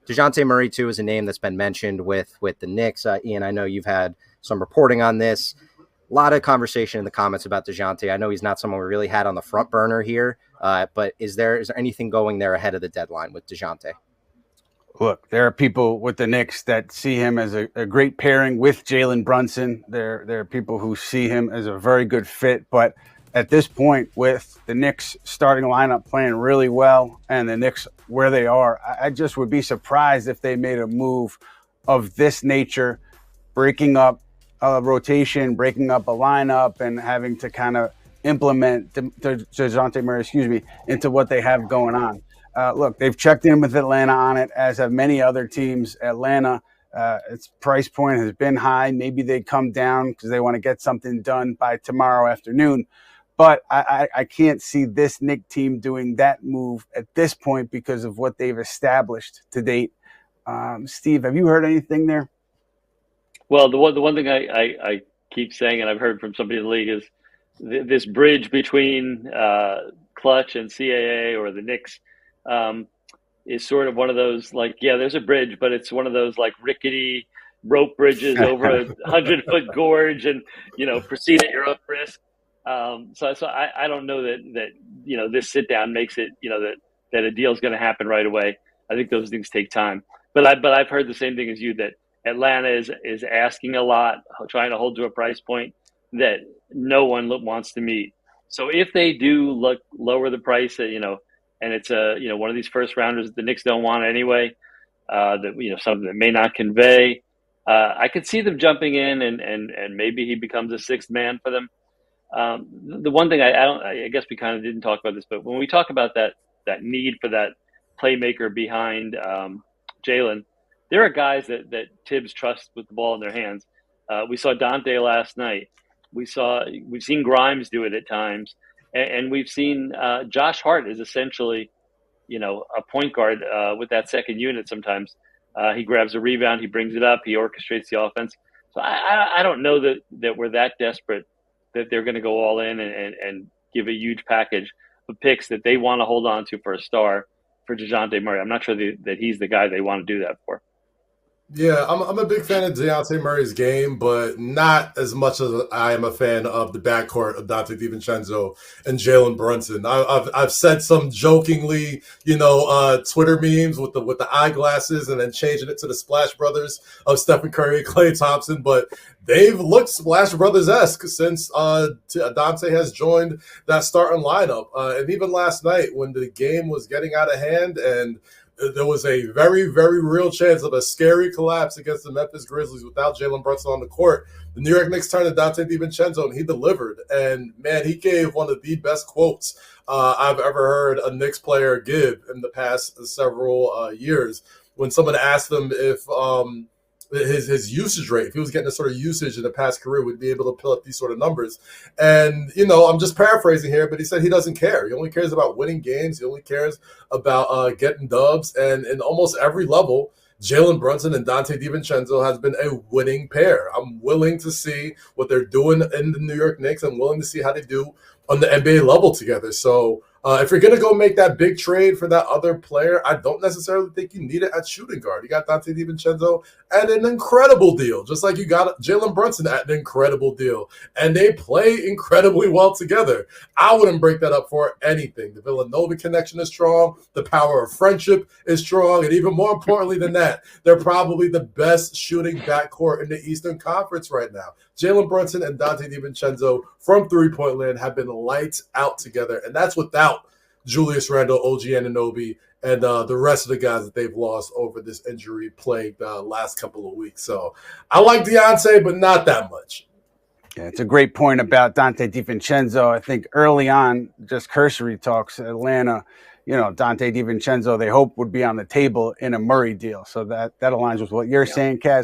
Dejounte Murray, too, is a name that's been mentioned with the Knicks. Ian, I know you've had some reporting on this. A lot of conversation in the comments about Dejounte. I know he's not someone we really had on the front burner here, but is there anything going there ahead of the deadline with Dejounte? Look, there are people with the Knicks that see him as a great pairing with Jalen Brunson. There are people who see him as a very good fit. But at this point, with the Knicks starting lineup playing really well and the Knicks where they are, I just would be surprised if they made a move of this nature, breaking up a rotation, breaking up a lineup, and having to kind of implement Dejounte Murray, into what they have going on. Look, they've checked in with Atlanta on it, as have many other teams. Atlanta, its price point has been high. Maybe they come down because they want to get something done by tomorrow afternoon. But I can't see this Knicks team doing that move at this point because of what they've established to date. Steve, have you heard anything there? Well, the one thing I keep saying, and I've heard from somebody in the league, is this bridge between Clutch and CAA or the Knicks is sort of one of those, like, yeah, there's a bridge, but it's one of those like rickety rope bridges over a 100-foot gorge, and proceed at your own risk. So I don't know that this sit down makes it that a deal is going to happen right away. I think those things take time. But I've heard the same thing as you, that Atlanta is asking a lot, trying to hold to a price point that no one wants to meet. So if they do lower the price, and it's one of these first rounders that the Knicks don't want anyway, that something that may not convey, I could see them jumping in and maybe he becomes a sixth man for them. The one thing I guess we kind of didn't talk about this, but when we talk about that need for that playmaker behind Jalen, there are guys that Tibbs trusts with the ball in their hands. We saw Dante last night. We've seen Grimes do it at times, and we've seen Josh Hart is essentially, a point guard with that second unit. Sometimes he grabs a rebound, he brings it up, he orchestrates the offense. So I don't know that we're that desperate that they're going to go all in and give a huge package of picks that they want to hold on to for a star for Dejounte Murray. I'm not sure that he's the guy they want to do that for. Yeah, I'm a big fan of Dejounte Murray's game, but not as much as I am a fan of the backcourt of Donte DiVincenzo and Jalen Brunson. I've said some jokingly, Twitter memes with the eyeglasses and then changing it to the Splash Brothers of Stephen Curry and Klay Thompson, but they've looked Splash Brothers-esque since Donte has joined that starting lineup. And even last night when the game was getting out of hand and there was a very, very real chance of a scary collapse against the Memphis Grizzlies without Jalen Brunson on the court, the New York Knicks turned to Donte DiVincenzo, and he delivered. And, man, he gave one of the best quotes I've ever heard a Knicks player give in the past several years when someone asked him if his usage rate, if he was getting the sort of usage in the past career, would be able to pull up these sort of numbers. And, I'm just paraphrasing here, but he said he doesn't care. He only cares about winning games. He only cares about getting dubs. And in almost every level, Jalen Brunson and Donte DiVincenzo has been a winning pair. I'm willing to see what they're doing in the New York Knicks. I'm willing to see how they do on the NBA level together. So if you're going to go make that big trade for that other player, I don't necessarily think you need it at shooting guard. You got Donte DiVincenzo at an incredible deal, just like you got Jalen Brunson at an incredible deal. And they play incredibly well together. I wouldn't break that up for anything. The Villanova connection is strong. The power of friendship is strong. And even more importantly than that, they're probably the best shooting backcourt in the Eastern Conference right now. Jalen Brunson and Donte DiVincenzo from three-point land have been lights out together. And that's without Julius Randle, OG Anunoby, and the rest of the guys that they've lost over this injury-plagued last couple of weeks. So I like Dejounte, but not that much. Yeah, it's a great point about Donte DiVincenzo. I think early on, just cursory talks, Atlanta, Donte DiVincenzo, they hope would be on the table in a Murray deal. So that aligns with what you're saying, Kaz.